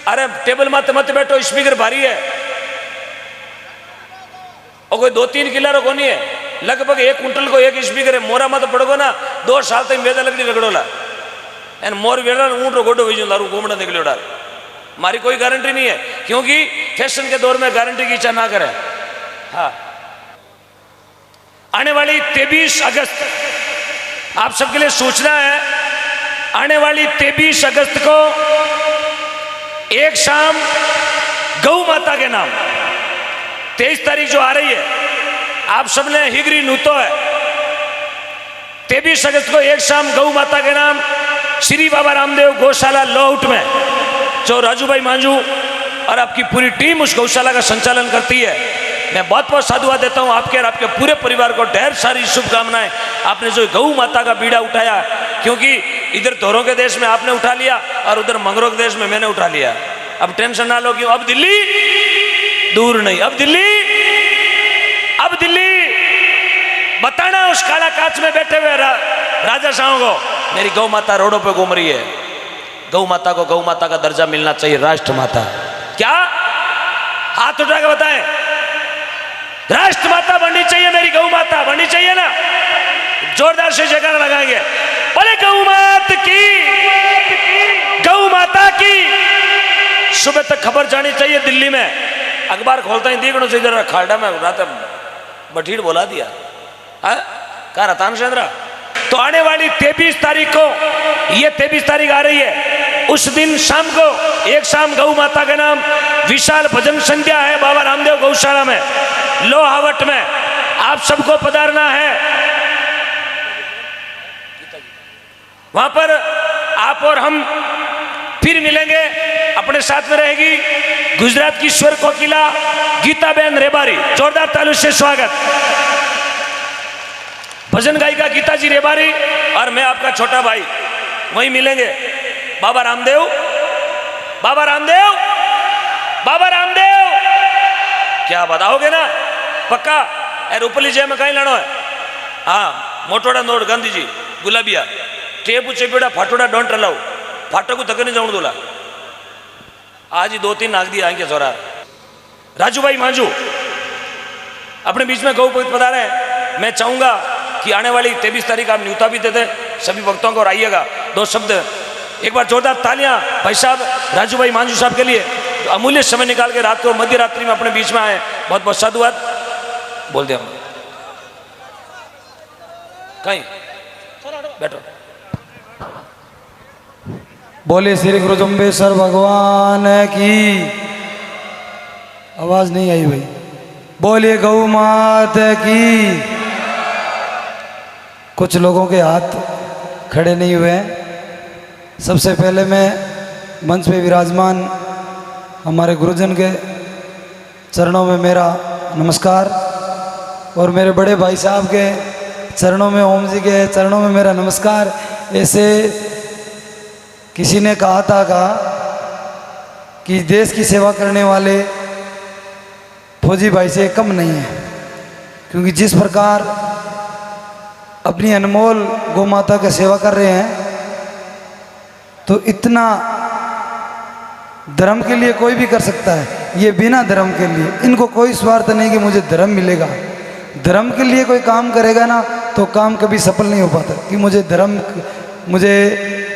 अरे टेबल मत मत बैठो, स्पीकर भारी है और कोई 2-3 किलो को नहीं है, लगभग 1 कुंटल को एक स्पीकर है। मोरा मत पड़ोगो ना 2 साल तक वेदा लकड़ी रगड़ोला एन मोर वेड़ा ऊँट गोडो भेजू दारू घूमना निकलो डाल। हमारी कोई गारंटी नहीं है, क्योंकि फैशन के दौर में गारंटी की इच्छा ना करें। हाँ, आने वाली 23 अगस्त आप सबके लिए सूचना है। आने वाली 23 अगस्त को एक शाम गौ माता के नाम 23 तारीख जो आ रही है, आप सबने हिगरी नूतो है। 23 अगस्त को एक शाम गौ माता के नाम श्री बाबा रामदेव गौशाला लोहउट में, जो राजू भाई मांझू और आपकी पूरी टीम उस गौशाला का संचालन करती है, मैं बहुत बहुत साधुवाद देता हूं आपके और आपके पूरे परिवार को। ढेर सारी शुभकामनाएं। आपने जो गौ माता का बीड़ा उठाया, क्योंकि इधर धोरों के देश में आपने उठा लिया और उधर मंगरों के देश में मैंने उठा लिया। अब टेंशन ना लो, क्यों अब दिल्ली दूर नहीं, अब दिल्ली बताना उस काला कांच में बैठे हुए राजा शाहों को, मेरी गौ माता रोडों पे घूम रही है। गौ माता को गौ माता का दर्जा मिलना चाहिए, राष्ट्र माता। क्या हाथ उठा के बताएं, राष्ट्र माता बननी चाहिए, मेरी गौ माता बननी चाहिए ना। जोरदार से जयकारा लगाएंगे, बोले गौ माता की, गौ माता की। सुबह तक खबर जानी चाहिए दिल्ली में, अखबार खोलता ही देखो से इधर खाड़ा में रात बठीड़ बोला दिया कहा रतान चंद्रा। तो आने वाली 23 तारीख को, ये 23 तारीख आ रही है, उस दिन शाम को एक शाम गौ माता के नाम विशाल भजन संध्या है बाबा रामदेव गौशाला में लोहावट में। आप सबको पधारना है। वहां पर आप और हम फिर मिलेंगे। अपने साथ में रहेगी गुजरात की स्वर कोकिला गीताबेन रेबारी, जोरदार तालियों से स्वागत। भजन गायिका गीता जी रेबारी और मैं आपका छोटा भाई वहीं मिलेंगे। बाबा रामदेव, बाबा रामदेव, बाबा रामदेव, क्या बताओगे ना पक्का। रूपली जय में कहीं लड़ो है। हाँ, मोटोड़ा नोट गांधी जी गुलाबिया टेप चेपेड़ा फाटोड़ा डोंट अलाउ, फाटो को धक्के नहीं जाऊं दूला। आज ही 2-3 नाग दिया आएंगे जोरा। राजू भाई मांझू अपने बीच में गौ पधारे हैं। मैं चाहूंगा कि आने वाली 23 तारीख आप न्यूता भी देते सभी भक्तों को, और आइएगा। 2 शब्द एक बार जोरदार तालियां भाई साहब राजू भाई मांझू साहब के लिए, तो अमूल्य समय निकाल के रात को मध्य रात्रि में अपने बीच में आए। बहुत बहुत साधुवाद। बोल दिया कहीं बैठो। बोले श्री गुरु जम्बेश्वर भगवान की। आवाज नहीं आई भाई। बोले गौ माता की। कुछ लोगों के हाथ खड़े नहीं हुए हैं। सबसे पहले मैं मंच पे विराजमान हमारे गुरुजन के चरणों में मेरा नमस्कार, और मेरे बड़े भाई साहब के चरणों में, ओम जी के चरणों में मेरा नमस्कार। ऐसे किसी ने कहा था कि देश की सेवा करने वाले फौजी भाई से कम नहीं है, क्योंकि जिस प्रकार अपनी अनमोल गौ माता की सेवा कर रहे हैं, तो इतना धर्म के लिए कोई भी कर सकता है। ये बिना धर्म के लिए, इनको कोई स्वार्थ नहीं कि मुझे धर्म मिलेगा। धर्म के लिए कोई काम करेगा ना तो काम कभी सफल नहीं हो पाता, कि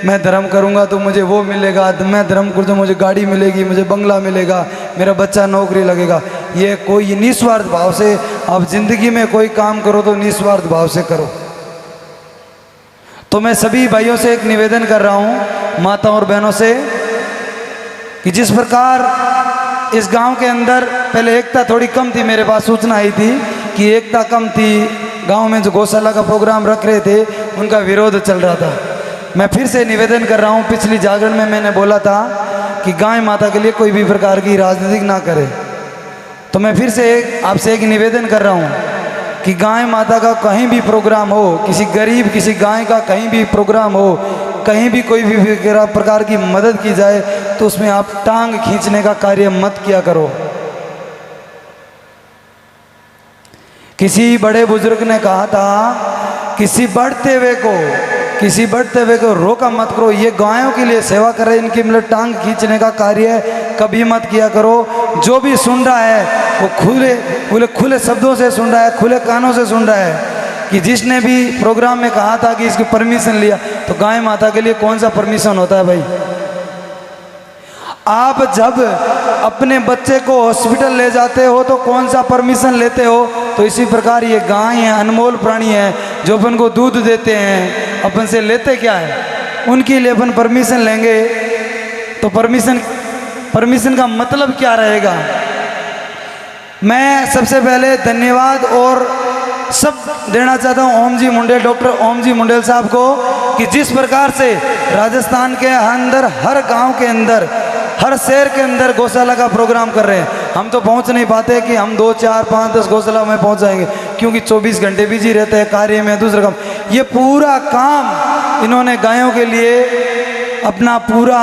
मैं धर्म करूंगा तो मुझे वो मिलेगा, मैं धर्म करूँ तो मुझे गाड़ी मिलेगी, मुझे बंगला मिलेगा, मेरा बच्चा नौकरी लगेगा। ये कोई निस्वार्थ भाव से आप जिंदगी में कोई काम करो तो निस्वार्थ भाव से करो। तो मैं सभी भाइयों से एक निवेदन कर रहा हूँ, माता और बहनों से, कि जिस प्रकार इस गांव के अंदर पहले एकता थोड़ी कम थी, मेरे पास सूचना आई थी कि एकता कम थी, गांव में जो गौशाला का प्रोग्राम रख रहे थे उनका विरोध चल रहा था। मैं फिर से निवेदन कर रहा हूँ, पिछली जागरण में मैंने बोला था कि गाय माता के लिए कोई भी प्रकार की राजनीति ना करे। तो मैं फिर से आपसे एक निवेदन कर रहा हूँ कि गाय माता का कहीं भी प्रोग्राम हो, किसी गरीब किसी गाय का कहीं भी प्रोग्राम हो, कहीं भी कोई भी प्रकार की मदद की जाए तो उसमें आप टांग खींचने का कार्य मत किया करो। किसी बड़े बुजुर्ग ने कहा था, किसी बढ़ते हुए को किसी बढ़ते हुए को रोका मत करो। ये गायों के लिए सेवा कर रहे हैं, इनकी मतलब टांग खींचने का कार्य है, कभी मत किया करो। जो भी सुन रहा है वो खुले शब्दों से सुन रहा है, खुले कानों से सुन रहा है कि जिसने भी प्रोग्राम में कहा था कि इसकी परमिशन लिया, तो गाय माता के लिए कौन सा परमिशन होता है भाई? आप जब अपने बच्चे को हॉस्पिटल ले जाते हो तो कौन सा परमिशन लेते हो? तो इसी प्रकार ये गाय है, अनमोल प्राणी है, जो अपन को दूध देते हैं, अपन से लेते क्या है? उनके लिए अपन परमिशन लेंगे तो परमिशन का मतलब क्या रहेगा? मैं सबसे पहले धन्यवाद और सब देना चाहता हूँ ओम जी मुंडेल, डॉक्टर ओम जी मुंडेल साहब को, कि जिस प्रकार से राजस्थान के अंदर हर गांव के अंदर, हर शहर के अंदर गौशाला का प्रोग्राम कर रहे हैं। हम तो पहुंच नहीं पाते कि हम 2, 4, 5, 10 गौशाला में पहुंच जाएंगे, क्योंकि 24 घंटे बिजी रहते हैं कार्य में, दूसरा काम। ये पूरा काम इन्होंने गायों के लिए अपना पूरा